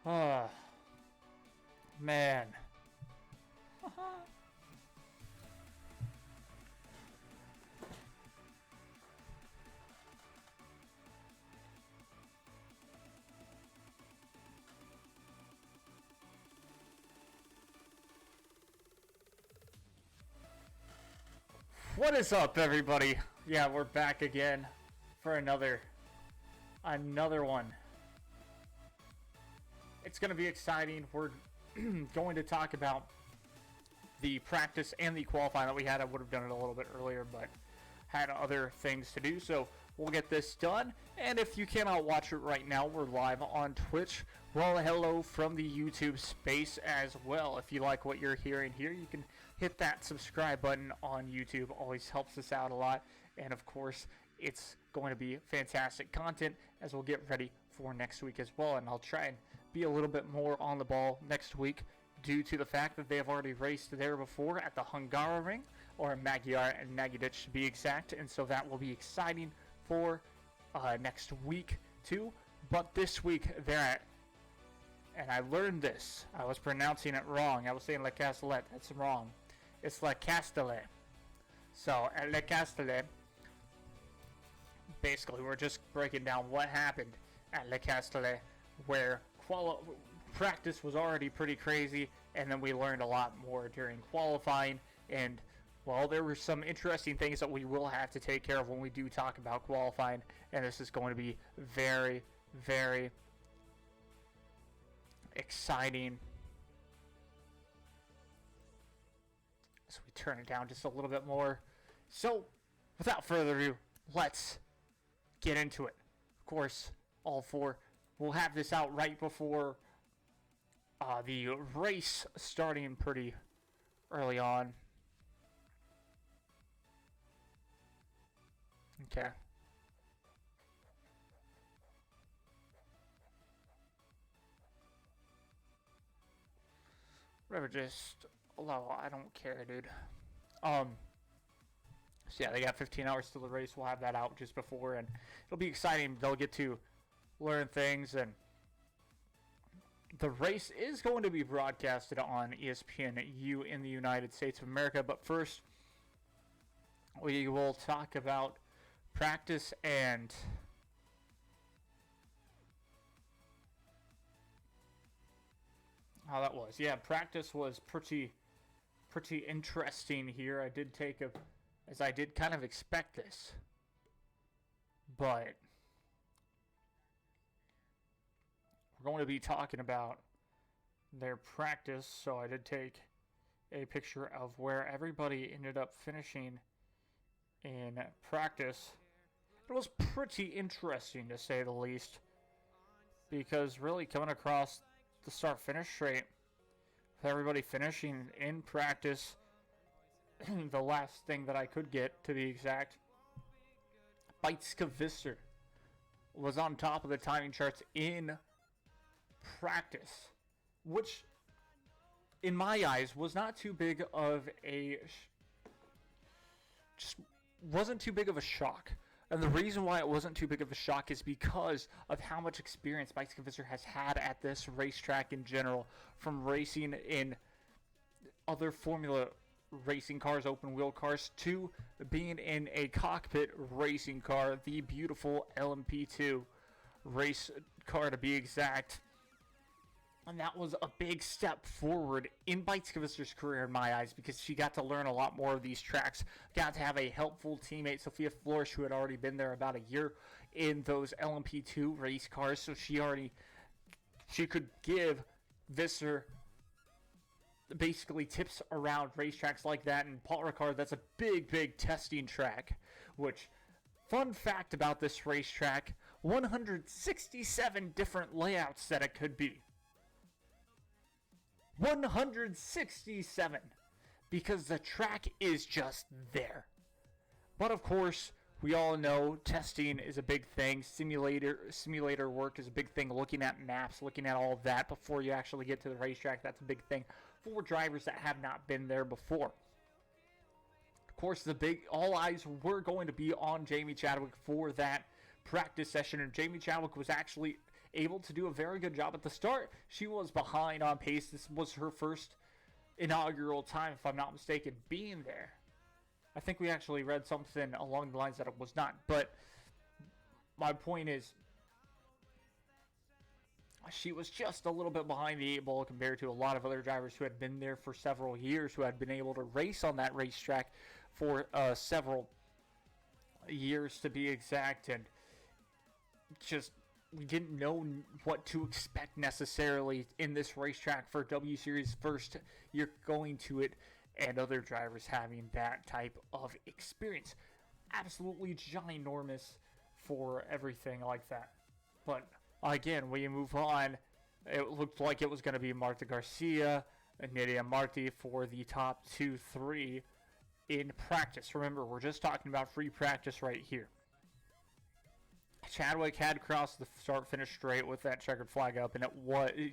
Oh, man. What is up, everybody? Yeah, we're back again for another one. It's going to be exciting. We're going to talk about the practice and the qualifying that we had. I would have done it a little bit earlier, but had other things to do, so we'll get this done. And if you cannot watch it right now, we're live on Twitch. Well, hello from the YouTube space as well. If you like what you're hearing here, you can hit that subscribe button on YouTube. Always helps us out a lot. And of course, it's going to be fantastic content as we'll get ready for next week as well. And I'll try and be a little bit more on the ball next week due to the fact that they have already raced there before at the Hungaroring, or Magyar and Nagydic to be exact. And so that will be exciting for next week too. But this week they're at, and I learned this, I was pronouncing it wrong. I was saying Le Castellet. That's wrong. It's Le Castellet. So at Le Castellet, basically we're just breaking down what happened at Le Castellet, where practice was already pretty crazy, and then we learned a lot more during qualifying. And well, there were some interesting things that we will have to take care of when we do talk about qualifying, and this is going to be very, very exciting. So we turn it down just a little bit more. So without further ado, let's get into it. Of course, all four. We'll have this out right before the race starting pretty early on. Okay. Whatever, just allow. I don't care, dude. So yeah, they got 15 hours till the race. We'll have that out just before, and it'll be exciting. They'll get to learn things, and the race is going to be broadcasted on ESPNU in the United States of America. But first, we will talk about practice and how that was. Yeah, practice was pretty interesting here. I did kind of expect this, but we're going to be talking about their practice. So I did take a picture of where everybody ended up finishing in practice. It was pretty interesting, to say the least, because really coming across the start-finish straight, with everybody finishing in practice, the last thing that I could get, to be exact, Bajtska was on top of the timing charts in practice, which, in my eyes, was not too big of a just wasn't too big of a shock. And the reason why it wasn't too big of a shock is because of how much experience Bajtska has had at this racetrack in general, from racing in other Formula racing cars, open wheel cars, to being in a cockpit racing car, the beautiful LMP2 race car to be exact. And that was a big step forward in Bajtska's career in my eyes, because she got to learn a lot more of these tracks, got to have a helpful teammate, Sophia Flores, who had already been there about a year in those LMP2 race cars, so she could give Visser basically tips around racetracks like that. And Paul Ricard, that's a big testing track, which, fun fact about this racetrack, 167 different layouts that it could be. 167, because the track is just there. But of course, we all know testing is a big thing. Simulator work is a big thing. Looking at maps, looking at all of that before you actually get to the racetrack, that's a big thing for drivers that have not been there before. Of course, all eyes were going to be on Jamie Chadwick for that practice session, and Jamie Chadwick was actually able to do a very good job at the start. She was behind on pace. This was her first inaugural time, if I'm not mistaken, being there. I think we actually read something along the lines that it was not. But my point is, she was just a little bit behind the 8 ball compared to a lot of other drivers who had been there for several years, who had been able to race on that racetrack for several years to be exact, and just we didn't know what to expect necessarily in this racetrack for W Series first year going to it, and other drivers having that type of experience. Absolutely ginormous for everything like that. But again, we move on. It looked like it was going to be Marta Garcia and Nydia Marti for the top 2-3 in practice. Remember, we're just talking about free practice right here. Chadwick had crossed the start-finish straight with that checkered flag up, and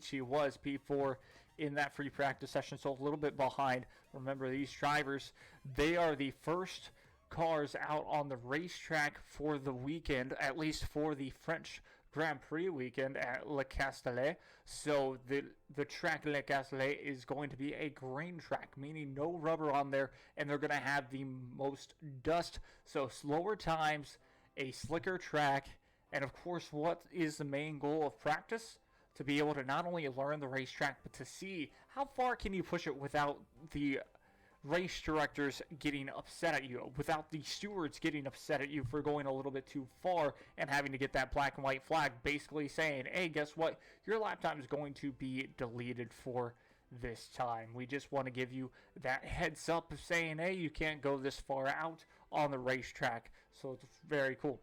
she was P4 in that free practice session, so a little bit behind. Remember, these drivers, they are the first cars out on the racetrack for the weekend, at least for the French Grand Prix weekend at Le Castellet. So the track Le Castellet is going to be a green track, meaning no rubber on there, and they're going to have the most dust. So slower times, a slicker track, and of course, what is the main goal of practice? To be able to not only learn the racetrack, but to see how far can you push it without the race directors getting upset at you, without the stewards getting upset at you for going a little bit too far and having to get that black and white flag basically saying, hey, guess what? Your lap time is going to be deleted for this time. We just want to give you that heads up of saying, hey, you can't go this far out on the racetrack. So it's very cool.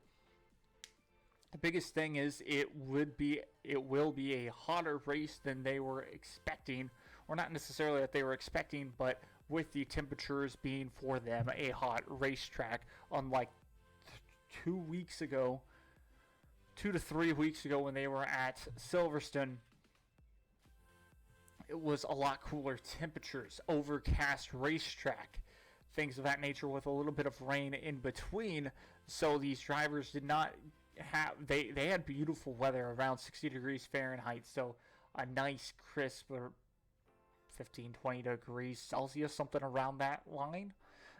The biggest thing is it will be a hotter race than they were expecting, or not necessarily that they were expecting, but with the temperatures being for them a hot racetrack, unlike 2 weeks ago, 2 to 3 weeks ago when they were at Silverstone. It was a lot cooler temperatures, overcast racetrack, things of that nature with a little bit of rain in between. So these drivers did not have, they had beautiful weather around 60 degrees Fahrenheit. So a nice crisp, or 15, 20 degrees Celsius, something around that line.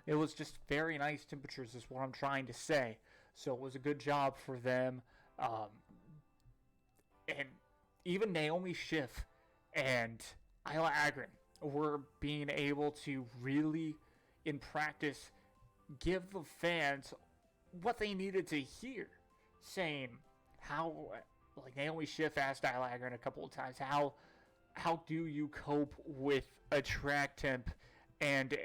It was just very nice temperatures is what I'm trying to say. So it was a good job for them. And even Naomi Schiff and Isla Agron were being able to really, in practice, give the fans what they needed to hear. Saying how, like Naomi Schiff asked Isla Agron a couple of times, how do you cope with a track temp and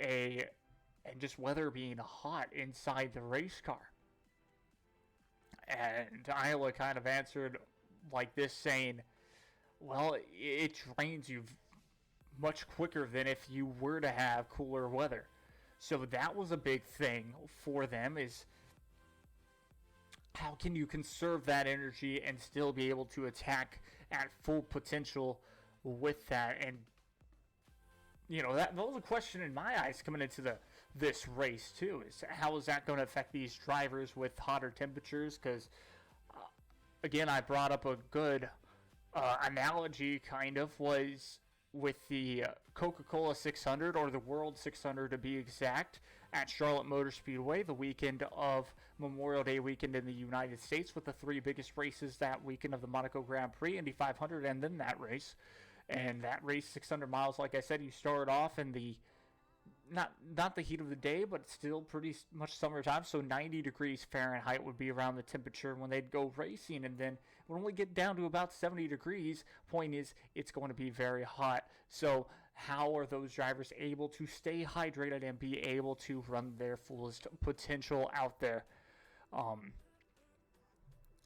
just weather being hot inside the race car? And Isla kind of answered like this, saying, well, it drains you much quicker than if you were to have cooler weather. So that was a big thing for them, is how can you conserve that energy and still be able to attack at full potential with that? And you know, that was a question in my eyes coming into this race too, is how is that going to affect these drivers with hotter temperatures? Because again, I brought up a good analogy, kind of, was with the Coca-Cola 600, or the World 600 to be exact, at Charlotte Motor Speedway, the weekend of Memorial Day weekend in the United States, with the 3 biggest races that weekend of the Monaco Grand Prix, Indy 500, and then that race. And that race, 600 miles, like I said, you start off in the, not the heat of the day, but still pretty much summertime, so 90 degrees Fahrenheit would be around the temperature when they'd go racing, and then it would only get down to about 70 degrees. Point is, it's going to be very hot. So how are those drivers able to stay hydrated and be able to run their fullest potential out there?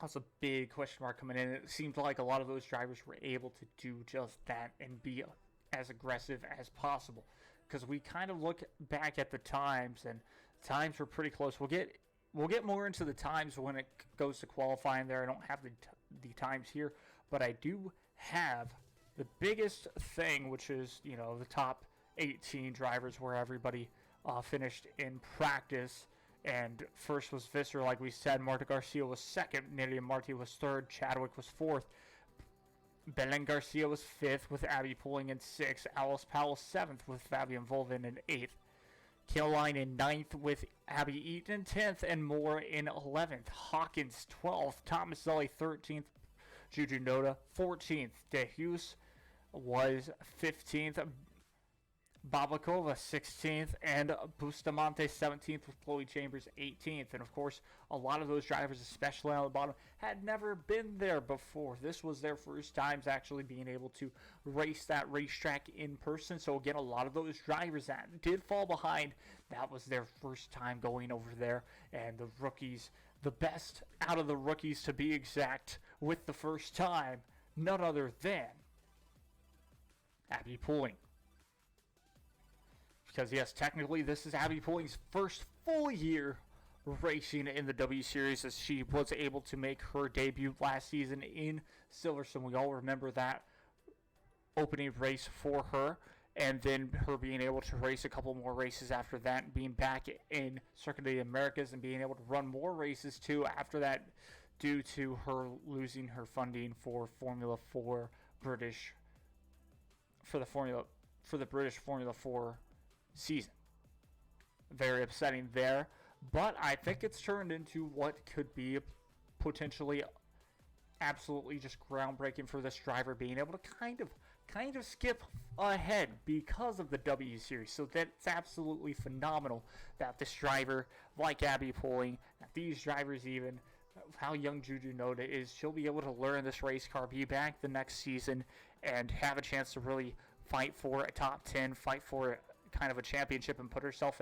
That's a big question mark coming in. It seemed like a lot of those drivers were able to do just that and be as aggressive as possible. Because we kind of look back at the times, and times were pretty close. We'll get more into the times when it goes to qualifying there. I don't have the times here, but I do have the biggest thing, which is, you know, the top 18 drivers where everybody finished in practice. And first was Visser, like we said. Marta Garcia was second. Nydia Marti was third. Chadwick was fourth. Belen Garcia was 5th with Abby Pulling in 6th. Alice Powell 7th with Fabian Volvin in 8th. Caroline in 9th with Abby Eaton 10th, and Moore in 11th. Hawkins 12th. Thomas Zelli 13th. Juju Noda 14th. DeHues was 15th. Babakova 16th, and Bustamante 17th with Chloe Chambers 18th. And of course, a lot of those drivers, especially on the bottom, had never been there before. This was their first times actually being able to race that racetrack in person. So again, a lot of those drivers that did fall behind, that was their first time going over there. And the rookies, the best out of the rookies to be exact, with the first time, none other than Abby Pulling. Because, yes, technically this is Abby Pulling's first full year racing in the W Series, as she was able to make her debut last season in Silverstone. We all remember that opening race for her, and then her being able to race a couple more races after that, and being back in Circuit of the Americas and being able to run more races too after that, due to her losing her funding for Formula 4 British, for the British Formula 4 season. Very upsetting there, but I think it's turned into what could be potentially absolutely just groundbreaking for this driver, being able to kind of skip ahead because of the W Series. So that's absolutely phenomenal that this driver, like Abby Pulling, that these drivers, even how young Juju Noda is, she'll be able to learn this race car, be back the next season, and have a chance to really fight for a top 10, fight for kind of a championship, and put herself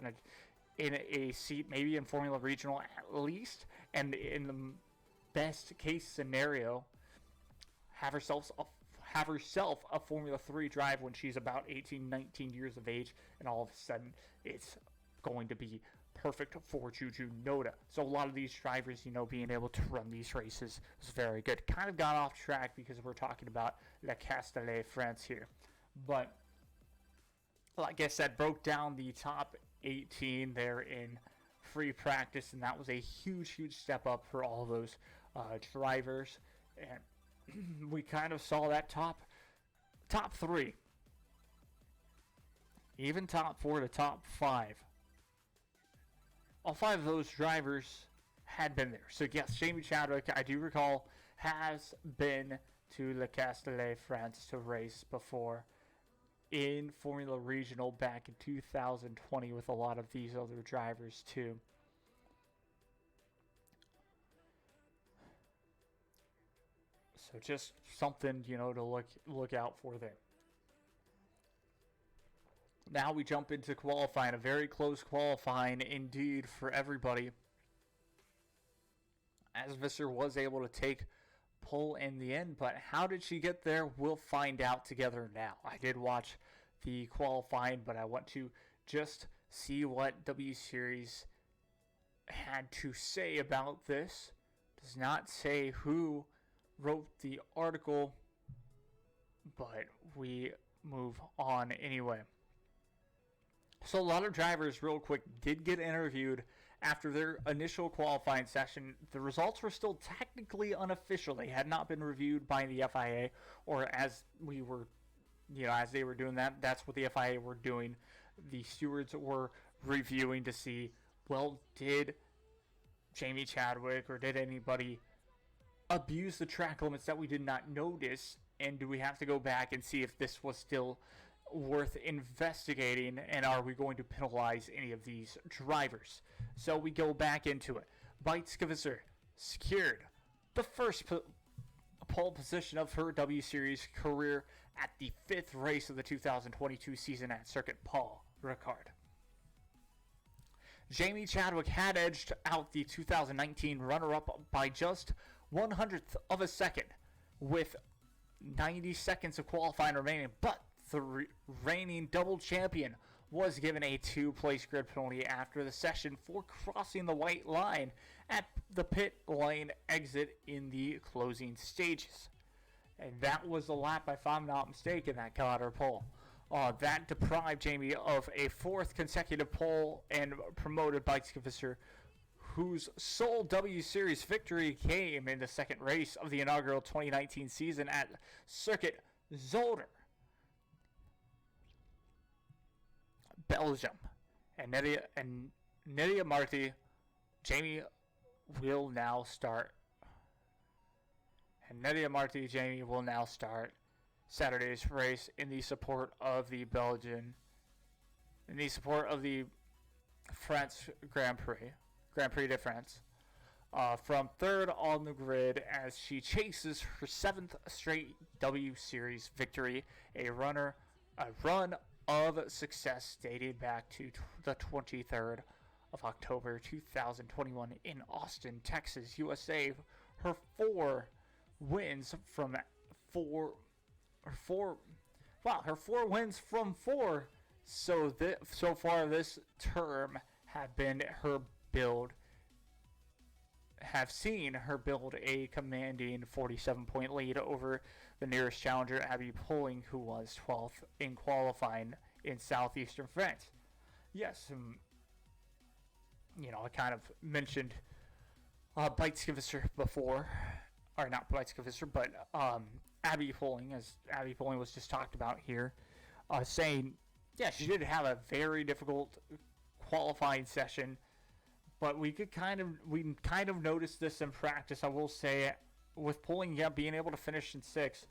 in a seat maybe in Formula Regional at least, and in the best case scenario, have herself a Formula 3 drive when she's about 18, 19 years of age, and all of a sudden it's going to be perfect for Juju Noda. So a lot of these drivers, being able to run these races is very good. Kind of got off track because we're talking about Le Castellet, France here, but like I said, broke down the top 18 there in free practice, and that was a huge step up for all those drivers. And we kind of saw that top 3, even top 4 to top 5. All 5 of those drivers had been there. So yes, Jamie Chadwick, I do recall, has been to Le Castellet, France to race before in Formula Regional back in 2020 with a lot of these other drivers too. So just something, to look out for there. Now we jump into qualifying, a very close qualifying indeed for everybody, as Visser was able to take pole in the end, but how did she get there? We'll find out together now. I did watch the qualifying, but I want to just see what W Series had to say about this. Does not say who wrote the article, but we move on anyway. So a lot of drivers, real quick, did get interviewed after their initial qualifying session. The results were still technically unofficial. They had not been reviewed by the FIA, or as we were, as they were doing that, that's what the FIA were doing. The stewards were reviewing to see, well, did Jamie Chadwick or did anybody abuse the track limits that we did not notice, and do we have to go back and see if this was still worth investigating, and are we going to penalize any of these drivers? So we go back into it. Beitskevitzer secured the first pole position of her W Series career at the 5th race of the 2022 season at Circuit Paul Ricard. Jamie Chadwick had edged out the 2019 runner-up by just 1/100th of a second with 90 seconds of qualifying remaining, but the reigning double champion was given a 2-place grid penalty after the session for crossing the white line at the pit lane exit in the closing stages. And that was the lap, if I'm not mistaken, that got her pole. That deprived Jamie of a 4th consecutive pole and promoted Beitskevitzer, whose sole WSeries victory came in the second race of the inaugural 2019 season at Circuit Zolder, Belgium. And Nydia Marti, Jamie will now start. And Nydia Marti, Jamie will now start Saturday's race in the support of the France Grand Prix de France, from third on the grid as she chases her 7th straight WSeries victory, a run of success dating back to the 23rd of October 2021 in Austin, Texas, USA. Her four wins from four. Her 4 wins from 4 so far this term have seen her build a commanding 47-point lead over the nearest challenger, Abby Pulling, who was 12th in qualifying in southeastern France. Yes, I kind of mentioned Bikeskivisser before, or not Bikeskivisser, but Abby Pulling, as Abby Pulling was just talked about here, saying, yeah, she did have a very difficult qualifying session, but we kind of noticed this in practice. I will say, with Pulling, being able to finish in 6th,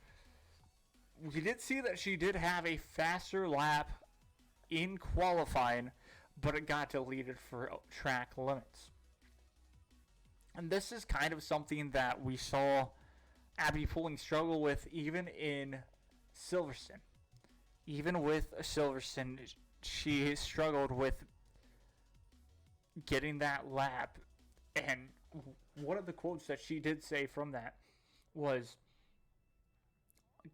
we did see that she did have a faster lap in qualifying, but it got deleted for track limits. And this is kind of something that we saw Abby Pulling struggle with even in Silverstone. Even with Silverstone, she struggled with getting that lap. And one of the quotes that she did say from that was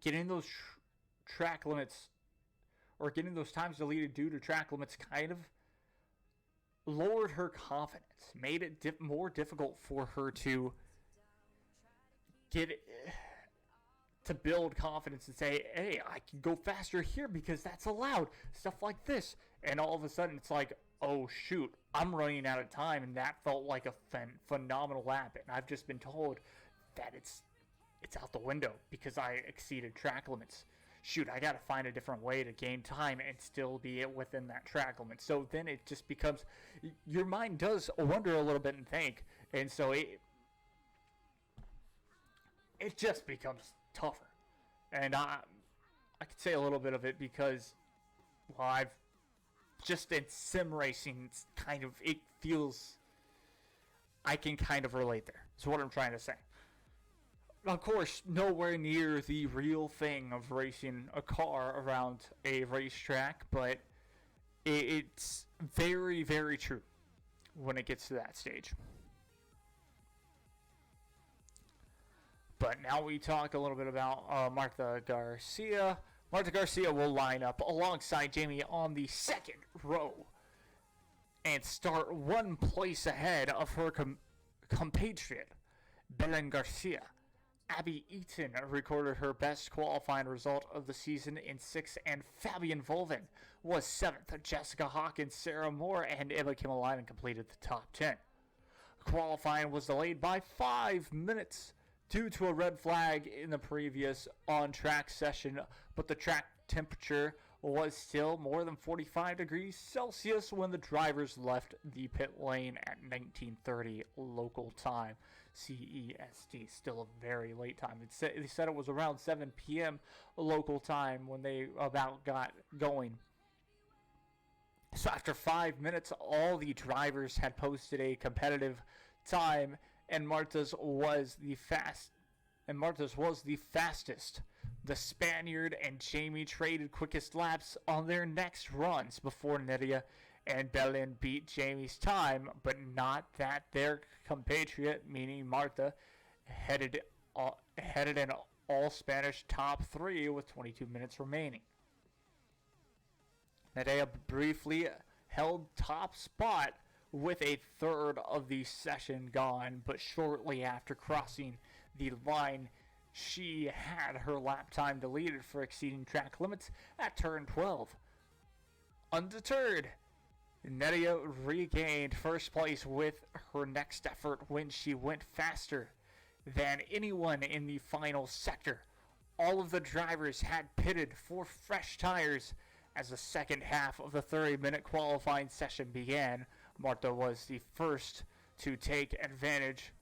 getting those track limits, or getting those times deleted due to track limits, kind of lowered her confidence, made it more difficult for her to build confidence and say, hey, I can go faster here because that's allowed, stuff like this. And all of a sudden it's like, oh shoot, I'm running out of time, and that felt like a phenomenal lap, and I've just been told that it's out the window because I exceeded track limits. Shoot, I gotta find a different way to gain time and still be within that track limit. So then it just becomes, your mind does wonder a little bit and think, and so it just becomes tougher. And I could say a little bit of it because, well, I've just in sim racing, it's kind of, it feels, I can kind of relate there. That's what I'm trying to say. Of course, nowhere near the real thing of racing a car around a racetrack, but it's very, very true when it gets to that stage. But now we talk a little bit about Marta Garcia. Marta Garcia will line up alongside Jamie on the second row and start one place ahead of her compatriot, Belen Garcia. Abby Eaton recorded her best qualifying result of the season in 6th, and Fabian Volven was 7th. Jessica Hawkins, Sarah Moore, and Emma Kimmelinen completed the top 10. Qualifying was delayed by 5 minutes due to a red flag in the previous on-track session, but the track temperature was still more than 45 degrees Celsius when the drivers left the pit lane at 19:30 local time, CEST. Still a very late time. They said it was around 7 p.m. local time when they about got going. So after 5 minutes, all the drivers had posted a competitive time, and Marta's was the fastest. The Spaniard and Jamie traded quickest laps on their next runs before Nydia and Belen beat Jamie's time, but not that their compatriot, meaning Marta, headed an all-Spanish top 3 with 22 minutes remaining. Nydia briefly held top spot with a third of the session gone, but shortly after crossing the line, she had her lap time deleted for exceeding track limits at turn 12. Undeterred, Nerea regained first place with her next effort when she went faster than anyone in the final sector. All of the drivers had pitted for fresh tires as the second half of the 30-minute qualifying session began. Marta was the first to take advantage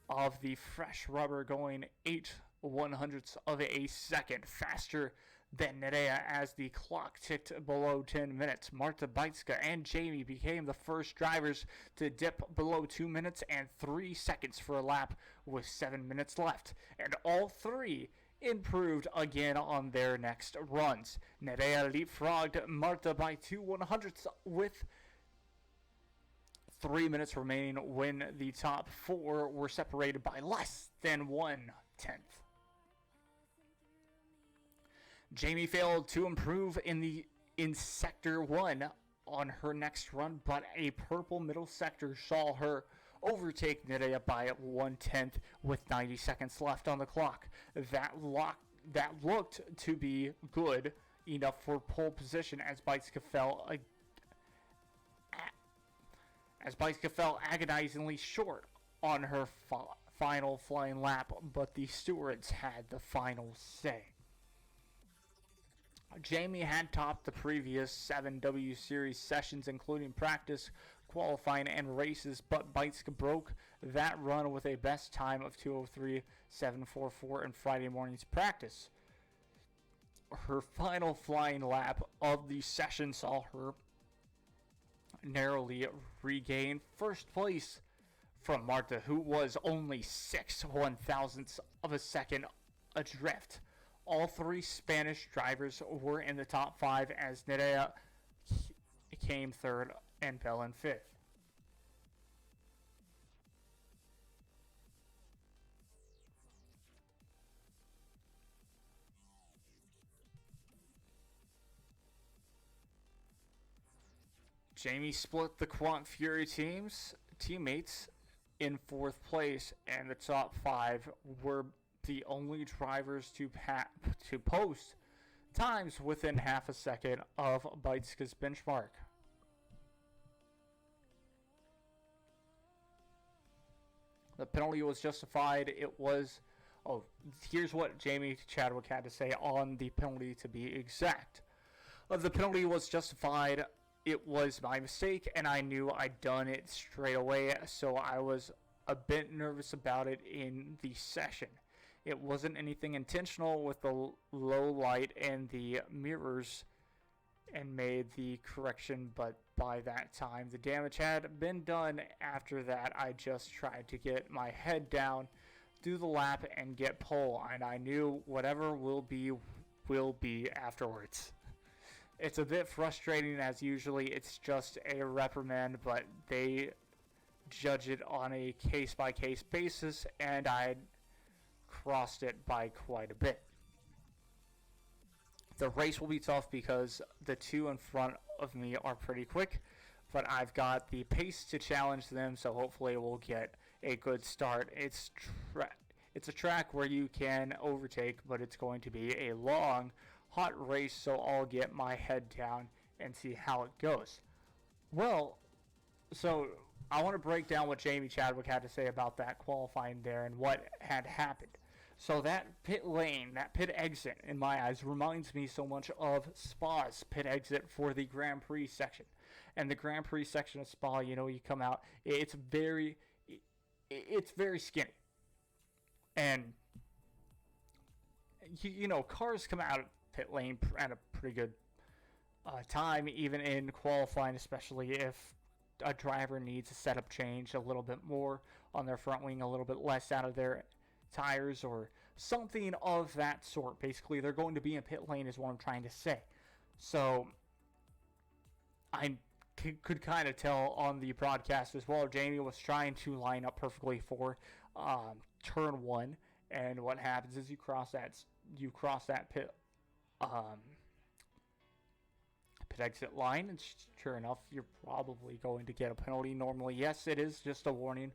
of the fresh rubber, going 8/100ths of a second faster than Nerea as the clock ticked below 10 minutes. Marta Beitska and Jamie became the first drivers to dip below 2 minutes and 3 seconds for a lap with 7 minutes left, and all three improved again on their next runs. Nerea leapfrogged Marta by 2/100ths with 3 minutes remaining when the top four were separated by less than 1/10. Jamie failed to improve in sector 1 on her next run, but a purple middle sector saw her overtake Nerea by 1/10 with 90 seconds left on the clock. That looked to be good enough for pole position as Beitska fell agonizingly short on her final flying lap, but the stewards had the final say. Jamie had topped the previous 7 WSeries sessions, including practice, qualifying, and races, but Beitska broke that run with a best time of 2:03.744 in Friday morning's practice. Her final flying lap of the session saw her narrowly regain first place from Marta, who was only 6/1000ths of a second adrift. All three Spanish drivers were in the top 5 as Nerea came third and Bell fifth. Jamie split the Quant Fury teammates in 4th place, and the top 5 were the only drivers to post times within half a second of Beitska's benchmark. The penalty was justified. Here's what Jamie Chadwick had to say on the penalty, to be exact. The penalty was justified. It was my mistake, and I knew I'd done it straight away, so I was a bit nervous about it in the session. It wasn't anything intentional with the low light and the mirrors, and made the correction, but by that time the damage had been done. After that, I just tried to get my head down, do the lap, and get pole, and I knew whatever will be afterwards. It's a bit frustrating, as usually it's just a reprimand, but they judge it on a case-by-case basis, and I crossed it by quite a bit. The race will be tough because the two in front of me are pretty quick, but I've got the pace to challenge them, so hopefully we'll get a good start. It's a track where you can overtake, but it's going to be a long, hot race, so I'll get my head down and see how it goes. Well, so I want to break down what Jamie Chadwick had to say about that qualifying there and what had happened. So that pit lane, that pit exit, in my eyes, reminds me so much of Spa's pit exit for the Grand Prix section. And the Grand Prix section of Spa, you come out, it's very skinny. And, cars come out of pit lane at a pretty good time, even in qualifying, especially if a driver needs a setup change a little bit more on their front wing, a little bit less out of their tires, or something of that sort. Basically, they're going to be in pit lane is what I'm trying to say. So I could kind of tell on the broadcast as well, Jamie was trying to line up perfectly for turn 1, and what happens is you cross that pit exit line, and sure enough, you're probably going to get a penalty. Normally, yes, it is just a warning,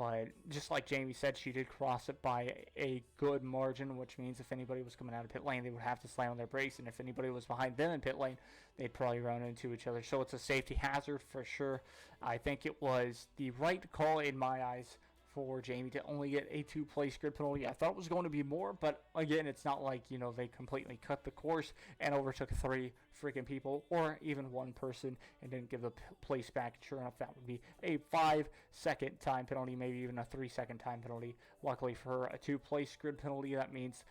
But just like Jamie said, she did cross it by a good margin, which means if anybody was coming out of pit lane, they would have to slam on their brakes. And if anybody was behind them in pit lane, they'd probably run into each other. So it's a safety hazard for sure. I think it was the right call in my eyes for Jamie to only get a 2-place grid penalty. I thought it was going to be more, but again, it's not like, they completely cut the course and overtook 3 freaking people or even 1 person and didn't give the place back. Sure enough, that would be a 5-second time penalty, maybe even a 3-second time penalty. Luckily for her, a 2-place grid penalty, that means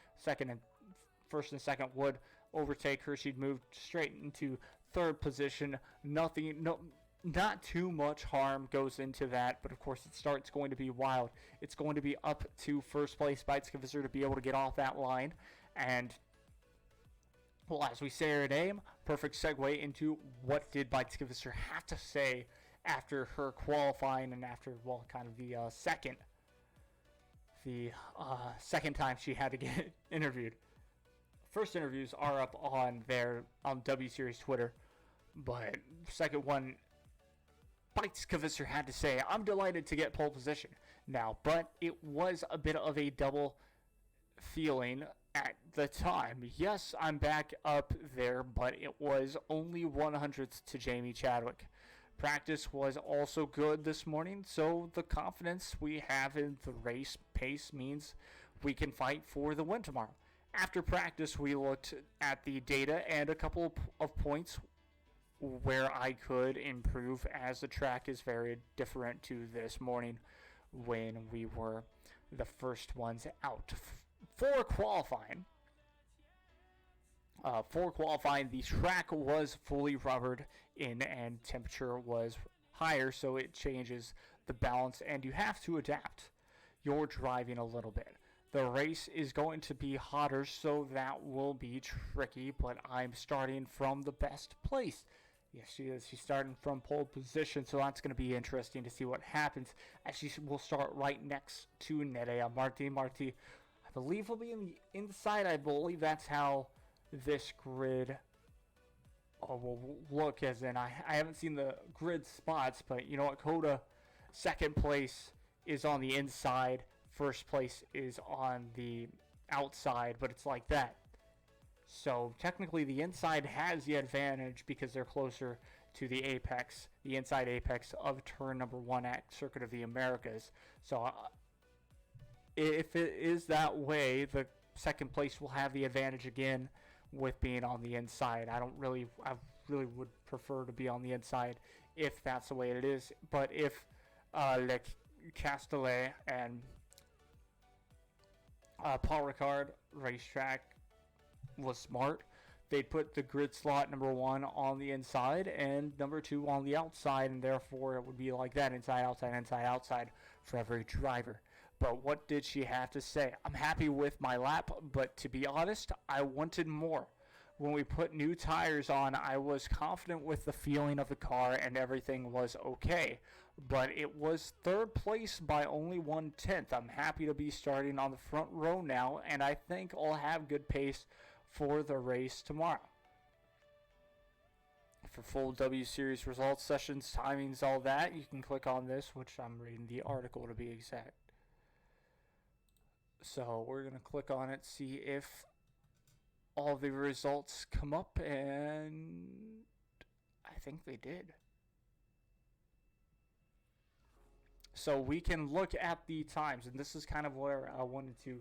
first and second would overtake her. She'd move straight into 3rd position. Not too much harm goes into that, but of course it starts going to be wild. It's going to be up to first place Bikeskevisser to be able to get off that line. And, well, as we say our name, perfect segue into what did Bikeskevisser have to say after her qualifying and after, well, kind of the second time she had to get interviewed. First interviews are up on WSeries Twitter, but second one, Bikeskevisser had to say, I'm delighted to get pole position now, but it was a bit of a double feeling at the time. Yes, I'm back up there, but it was only 100th to Jamie Chadwick. Practice was also good this morning, so the confidence we have in the race pace means we can fight for the win tomorrow. After practice, we looked at the data and a couple of points where I could improve, as the track is very different to this morning when we were the first ones out. For qualifying, the track was fully rubbered in and temperature was higher, so it changes the balance and you have to adapt your driving a little bit. The race is going to be hotter, so that will be tricky, but I'm starting from the best place. Yes, she is. She's starting from pole position, so that's going to be interesting to see what happens as she will start right next to Nerea Marti. Marti, I believe, will be in the inside. I believe that's how this grid will look, as in I haven't seen the grid spots, but you know what? Coda, second place is on the inside. First place is on the outside, but it's like that. So technically the inside has the advantage because they're closer to the apex, the inside apex of turn number 1 at Circuit of the Americas. So if it is that way, the second place will have the advantage again with being on the inside. I really would prefer to be on the inside if that's the way it is. But if Le Castellet and Paul Ricard racetrack was smart, they'd put the grid slot number 1 on the inside and number 2 on the outside, and therefore it would be like that, inside, outside for every driver. But what did she have to say? I'm happy with my lap, but to be honest, I wanted more. When we put new tires on, I was confident with the feeling of the car and everything was okay. But it was 3rd place by only 1/10. I'm happy to be starting on the front row now, and I think I'll have good pace for the race tomorrow. For full WSeries results, sessions, timings, all that, you can click on this, which I'm reading the article to be exact. So we're going to click on it, see if all the results come up, and I think they did. So we can look at the times, and this is kind of where I wanted to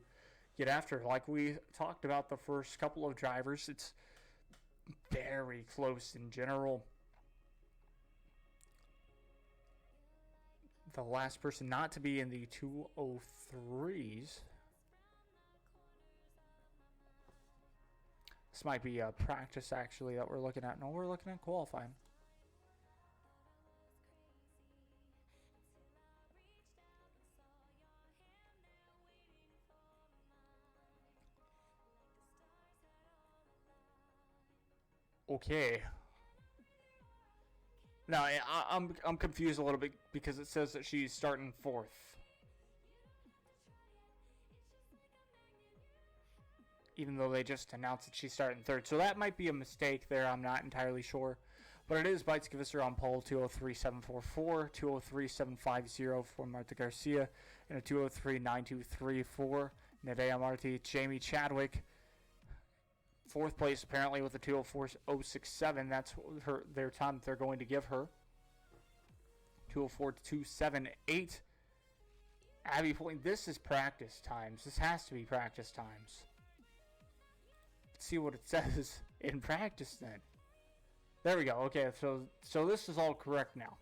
get after. Like we talked about the first couple of drivers, it's very close in general. The last person not to be in the 203s. This might be a practice, actually, that we're looking at. No, we're looking at qualifying. Okay. Now, I'm confused a little bit because it says that she's starting 4th. Even though they just announced that she's starting 3rd. So that might be a mistake there. I'm not entirely sure. But it is Bites Kvisser on pole, 203.744, 203.750 for Marta Garcia, and a 203.923 for Nerea Marti. Jamie Chadwick, fourth place apparently with a 204.067. That's their time that they're going to give her. 204.278. Abby Pulling, this is practice times. This has to be practice times. Let's see what it says in practice then. There we go. Okay, so this is all correct now.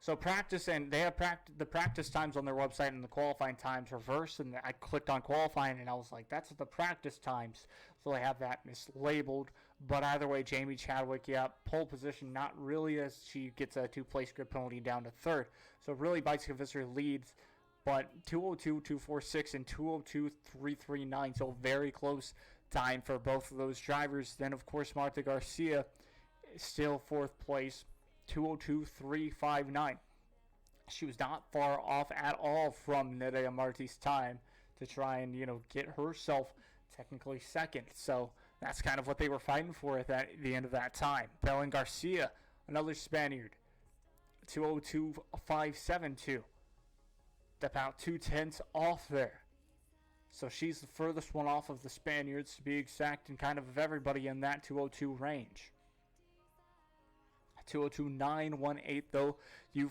So practice, and they have the practice times on their website and the qualifying times reversed, and I clicked on qualifying and I was like, that's the practice times. So they have that mislabeled. But either way, Jamie Chadwick, yeah, pole position, not really, as she gets a 2-place grid penalty down to third. So really, Bites Kvisser leads, but 202.246 and 202.339, so very close time for both of those drivers. Then, of course, Marta Garcia is still fourth place, 202.359. She was not far off at all from Nerea Marti's time to try and, get herself technically second. So that's kind of what they were fighting for at the end of that time. Belen Garcia, another Spaniard, 202.572. About 2/10 off there. So she's the furthest one off of the Spaniards, to be exact, and kind of everybody in that 202 range. 202.918 though, you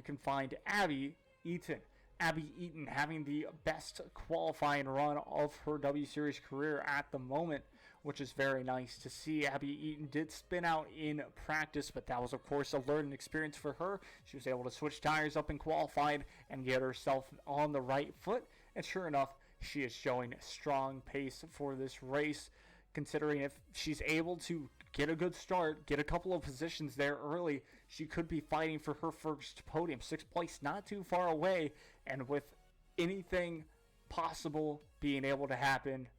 can find Abby Eaton. Abby Eaton having the best qualifying run of her WSeries career at the moment, which is very nice to see. Abby Eaton did spin out in practice, but that was, of course, a learning experience for her. She was able to switch tires up in qualifying and get herself on the right foot, and sure enough, she is showing strong pace for this race, considering if she's able to get a good start, get a couple of positions there early, she could be fighting for her first podium. 6th place, not too far away, and with anything possible being able to happen,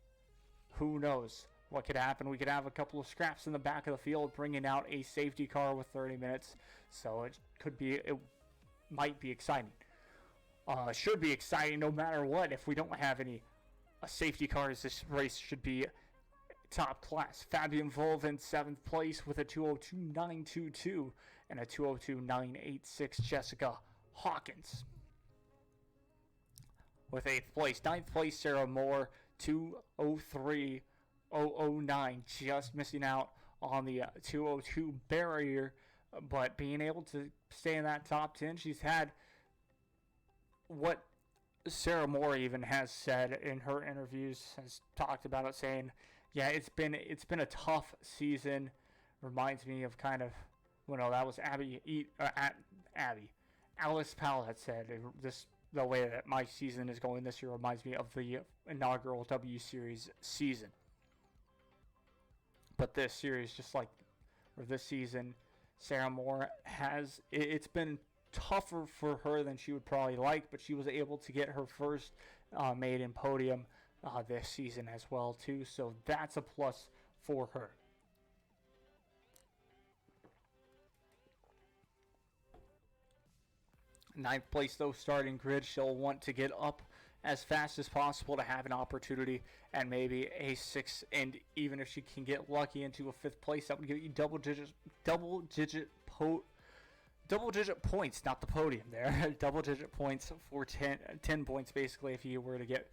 who knows what could happen. We could have a couple of scraps in the back of the field, bringing out a safety car with 30 minutes, so it might be exciting. Should be exciting no matter what. If we don't have any safety cars, this race should be top class. Fabian Volv in 7th place with a 202.922 and a 202.986. Jessica Hawkins with 8th place. 9th place, Sarah Moore, 203.009, just missing out on the 202 barrier, but being able to stay in that top 10. She's had what Sarah Moore even has said in her interviews, has talked about it, saying, yeah, it's been a tough season. Reminds me of kind of, that was Abby. Alice Powell had said, the way that my season is going this year reminds me of the inaugural WSeries season. But this season, Sarah Moore it's been tougher for her than she would probably like, but she was able to get her first maiden podium this season as well too, so that's a plus for her. Ninth place though, starting grid. She'll want to get up as fast as possible to have an opportunity and maybe a 6th, and even if she can get lucky into a 5th place, that would give you double digit points, not the podium there. Double digit points for 10 points basically if you were to get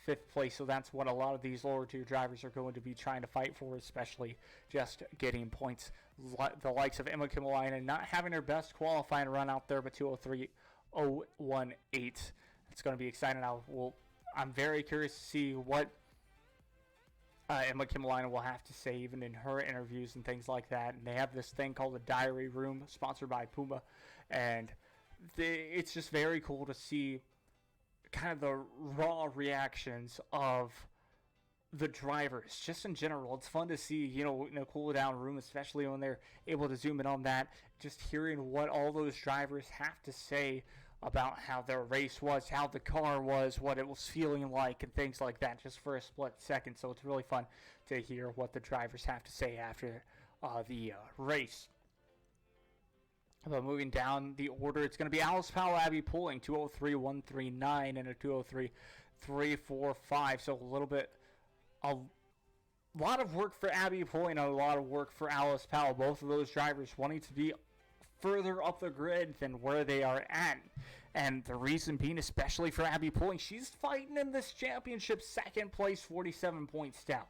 5th place. So that's what a lot of these lower tier drivers are going to be trying to fight for, especially just getting points. The likes of Emma Kimalainen not having her best qualifying run out there, but 203.018. It's going to be exciting. I'm very curious to see what Emma Kimalainen will have to say, even in her interviews and things like that. And they have this thing called the Diary Room, sponsored by Puma, and it's just very cool to see kind of the raw reactions of the drivers, just in general. It's fun to see, in a cool down room, especially when they're able to zoom in on that, just hearing what all those drivers have to say about how their race was, how the car was, what it was feeling like, and things like that, just for a split second. So it's really fun to hear what the drivers have to say after the race. But moving down the order, it's going to be Alice Powell, Abby Pulling, 203.139 and a 203.345. So a little bit A lot of work for Abby Poy and a lot of work for Alice Powell. Both of those drivers wanting to be further up the grid than where they are at. And the reason being, especially for Abby Poy, she's fighting in this championship second place, 47 points down.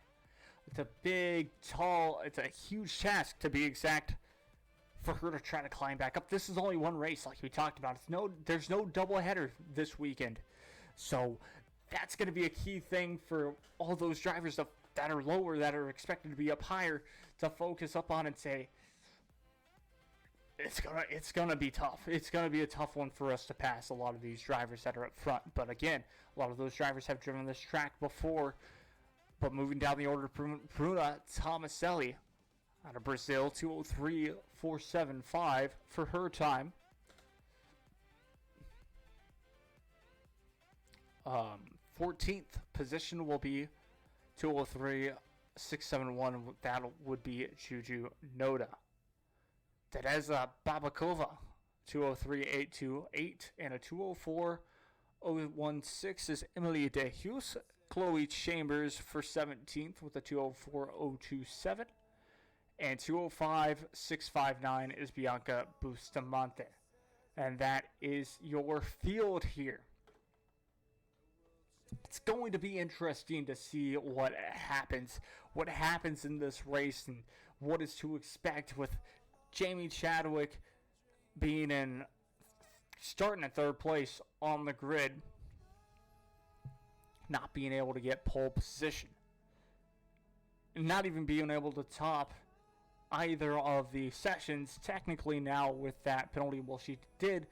It's a big, tall, it's a huge task to be exact for her to try to climb back up. This is only one race, like we talked about. There's no doubleheader this weekend. So that's going to be a key thing for all those drivers that are lower, that are expected to be up higher, to focus up on and say, it's gonna be tough. It's gonna be a tough one for us to pass a lot of these drivers that are up front. But again, a lot of those drivers have driven this track before. But moving down the order, Bruna Tomaselli out of Brazil, 2:03.475 for her time. 14th position will be 2:03.671. That would be Juju Noda. Teresa Babakova, 2:03.828, and a 2:04.016 is Emily De Hughes. Chloe Chambers for 17th with a 2:04.027, and 2:05.659 is Bianca Bustamante. And that is your field here. It's going to be interesting to see what happens in this race and what is to expect with Jamie Chadwick starting in third place on the grid, not being able to get pole position, not even being able to top either of the sessions technically now with that penalty. Well, she did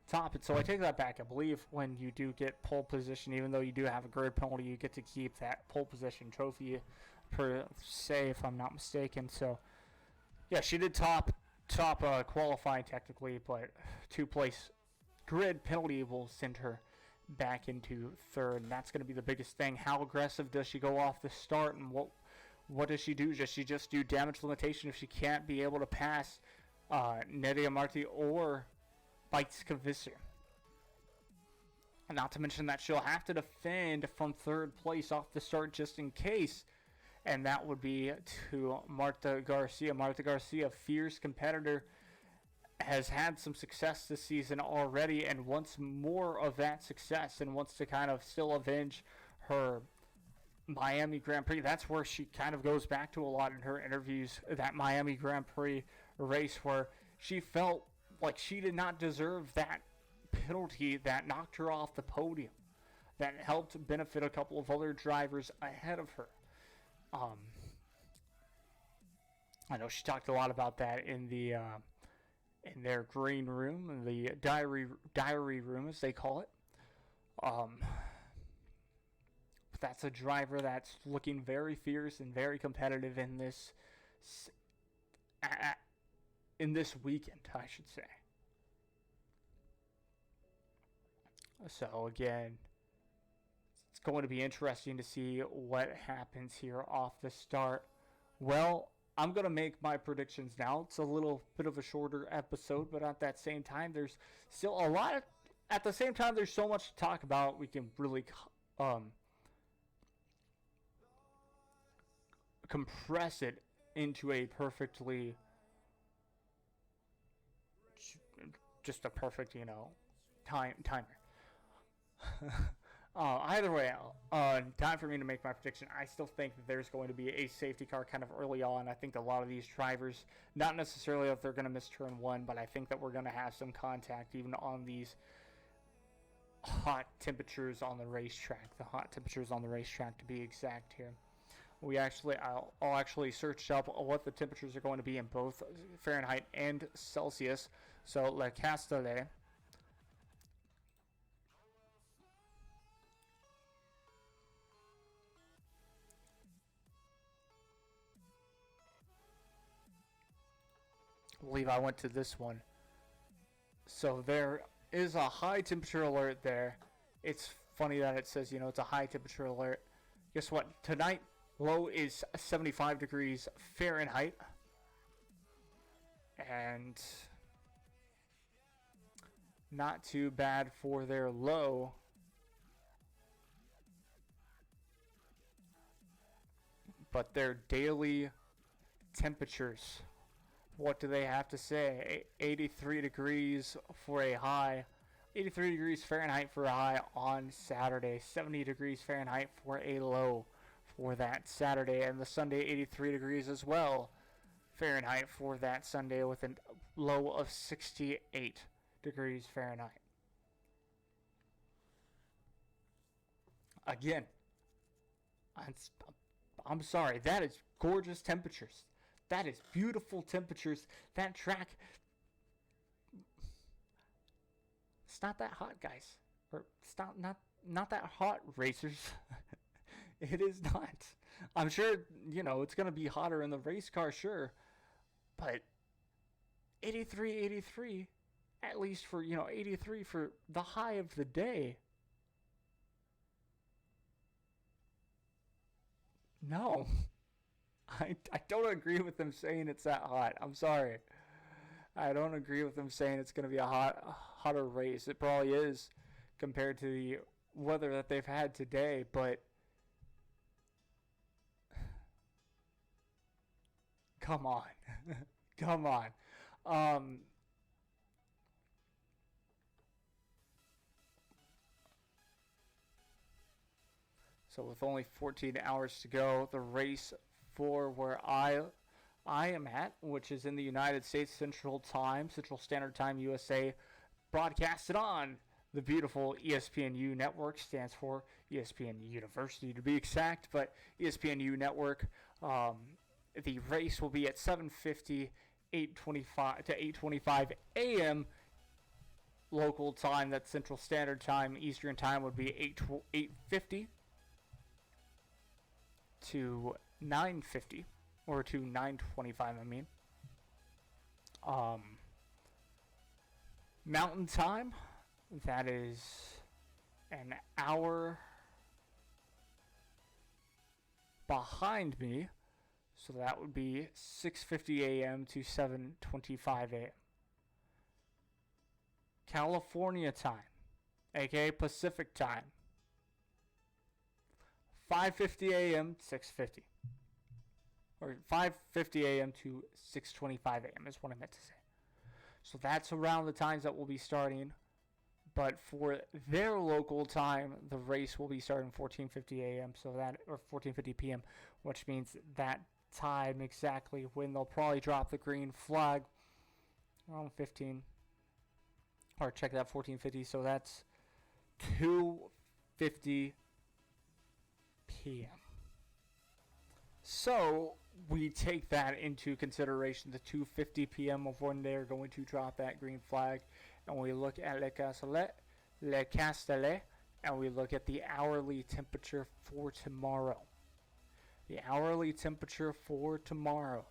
top it, so I take that back. I believe when you do get pole position, even though you do have a grid penalty, you get to keep that pole position trophy per se, if I'm not mistaken. So yeah, she did top qualifying technically, but 2-place grid penalty will send her back into third, and that's going to be the biggest thing. How aggressive does she go off the start, and what does she do? Does she just do damage limitation if she can't be able to pass Nedia Marti or Beitska Visser? And not to mention that she'll have to defend from third place off the start just in case. And that would be to Marta Garcia. Marta Garcia, fierce competitor, has had some success this season already and wants more of that success and wants to kind of still avenge her Miami Grand Prix. That's where she kind of goes back to a lot in her interviews, that Miami Grand Prix race where she felt like she did not deserve that penalty that knocked her off the podium, that helped benefit a couple of other drivers ahead of her. I know she talked a lot about that in the in their green room, the diary room as they call it. But that's a driver that's looking very fierce and very competitive in this weekend, I should say. So again, it's going to be interesting to see what happens here off the start. Well, I'm going to make my predictions now. It's a little bit of a shorter episode, but at that same time, there's still at the same time, there's so much to talk about. We can really compress it into a perfectly, just a perfect, timer. Either way, time for me to make my prediction. I still think that there's going to be a safety car kind of early on. I think a lot of these drivers, not necessarily if they're going to miss turn one, but I think that we're going to have some contact even on these hot temperatures on the racetrack. The hot temperatures on the racetrack, to be exact here. I'll actually search up what the temperatures are going to be in both Fahrenheit and Celsius. So, Le Castellet. I believe I went to this one. So there is a high temperature alert there. It's funny that it says, it's a high temperature alert. Guess what? Tonight, low is 75 degrees Fahrenheit. And not too bad for their low. but their daily temperatures, what do they have to say? 83 degrees for a high, 83 degrees Fahrenheit for a high on Saturday, 70 degrees Fahrenheit for a low for that Saturday, and the Sunday 83 degrees as well Fahrenheit for that Sunday with a low of 68 degrees Fahrenheit. Again, I'm sorry, that is gorgeous temperatures. That is beautiful temperatures. That track, it's not that hot, guys. Or it's not that hot, racers. It is not. I'm sure, it's going to be hotter in the race car, sure. But 83, at least for, 83 for the high of the day. No. I don't agree with them saying it's that hot. I'm sorry. I don't agree with them saying it's going to be a hotter race. It probably is compared to the weather that they've had today, but come on. Come on. So with only 14 hours to go, the race for where I am at, which is in the United States Central Standard Time, USA, broadcasted on the beautiful ESPNU network, stands for ESPN University to be exact, but ESPNU network. The race will be at 7:50, 8:25 to 8:25 a.m. local time. That's Central Standard Time. Eastern Time would be 8:50 to 9:50, or to 9:25. I mean, Mountain Time. That is an hour behind me. So that would be 6:50 a.m. to 7:25 a.m. California time, aka Pacific time, 5:50 a.m. 6:50, or 5:50 a.m. to 6:25 a.m. is what I meant to say. So that's around the times that we'll be starting. But for their local time, the race will be starting 14:50 a.m. or 14:50 p.m., which means that time exactly when they'll probably drop the green flag around 15, or check that 14:50. So that's 2:50 p.m. So we take that into consideration, the 2:50 p.m. of when they're going to drop that green flag, and we look at Le Castellet, and we look at the hourly temperature for tomorrow. The hourly temperature for tomorrow,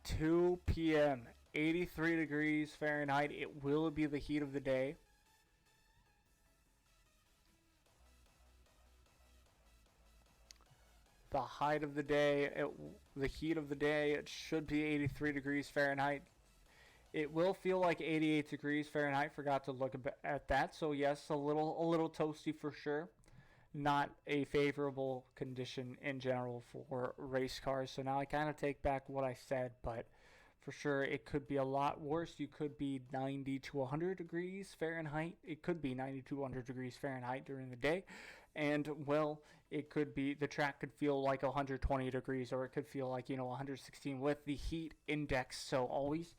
2 p.m., 83 degrees Fahrenheit. It will be the heat of the day. The height of the day, the heat of the day, it should be 83 degrees Fahrenheit. It will feel like 88 degrees Fahrenheit. Forgot to look at that. So yes, a little toasty for sure. Not a favorable condition in general for race cars. So now I kind of take back what I said, but for sure it could be a lot worse. You could be 90 to 100 degrees Fahrenheit. It could be 90 to 100 degrees Fahrenheit during the day. And, well, it could be, the track could feel like 120 degrees, or it could feel like, 116 with the heat index. So always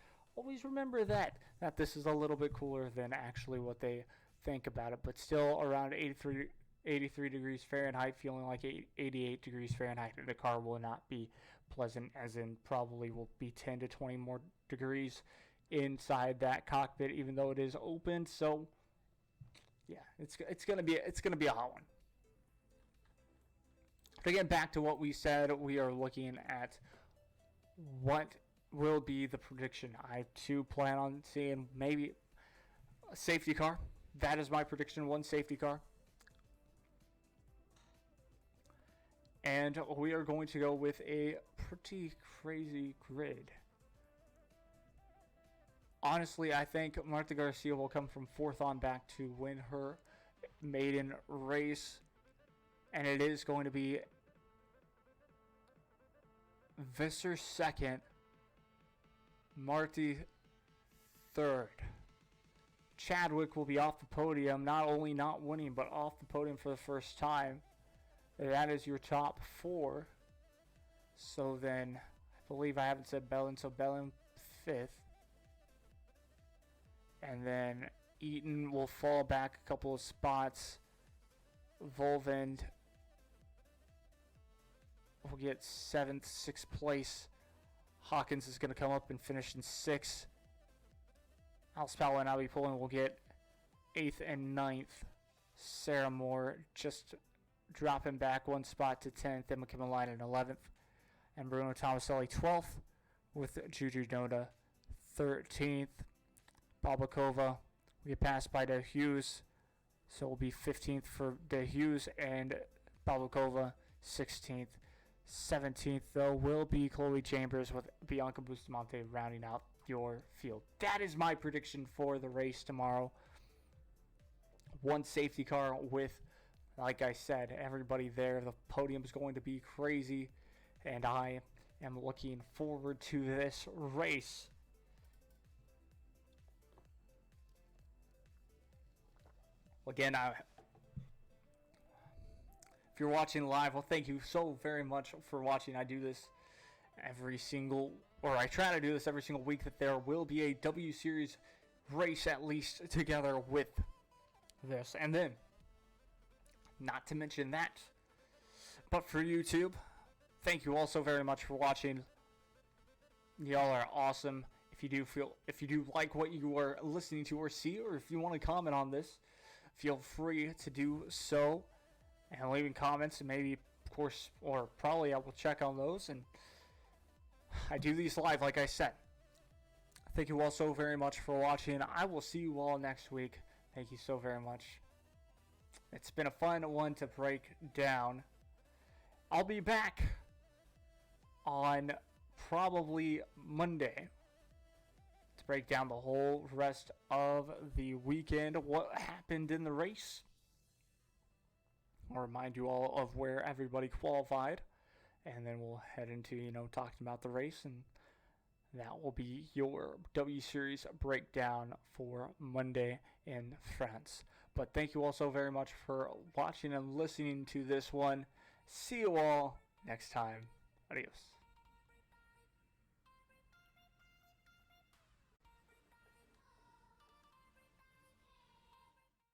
remember that this is a little bit cooler than actually what they think about it. But still around 83 degrees Fahrenheit, feeling like 88 degrees Fahrenheit. And the car will not be pleasant, as in probably will be 10 to 20 more degrees inside that cockpit, even though it is open. So, yeah, it's gonna be a hot one. To get back to what we said, we are looking at what will be the prediction. I too plan on seeing maybe a safety car. That is my prediction, one safety car. And we are going to go with a pretty crazy grid. Honestly, I think Marta Garcia will come from fourth on back to win her maiden race. And it is going to be Visser second. Marty third. Chadwick will be off the podium, not only not winning, but off the podium for the first time. That is your top four. So then, I believe I haven't said Bellin, so Bellin fifth. And then Eaton will fall back a couple of spots. Volvind will get 7th, 6th place. Hawkins is going to come up and finish in 6th. Alspal and Abby Pullen will get 8th and 9th. Sarah Moore just dropping back one spot to 10th. Emma Kimmeline in 11th. And Bruno Tomaselli 12th with Juju Noda 13th. Babakova will get passed by De Hughes. So it will be 15th for De Hughes and Babakova 16th. 17th, though, will be Chloe Chambers with Bianca Bustamante rounding out your field. That is my prediction for the race tomorrow. One safety car with, like I said, everybody there. The podium is going to be crazy, and I am looking forward to this race. Again, if you're watching live, well, thank you so very much for watching. I do this I try to do this every single week, that there will be a W Series race at least together with this. And then, not to mention that, but for YouTube, thank you all so very much for watching. Y'all are awesome. If you do like what you are listening to or see, or if you want to comment on this, feel free to do so. And leaving comments, and maybe, of course, or probably I will check on those. And I do these live, like I said. Thank you all so very much for watching. I will see you all next week. Thank you so very much. It's been a fun one to break down. I'll be back on probably Monday to break down the whole rest of the weekend, what happened in the race. I'll remind you all of where everybody qualified, and then we'll head into, talking about the race, and that will be your W Series breakdown for Monday in France. But thank you all so very much for watching and listening to this one. See you all next time. Adios.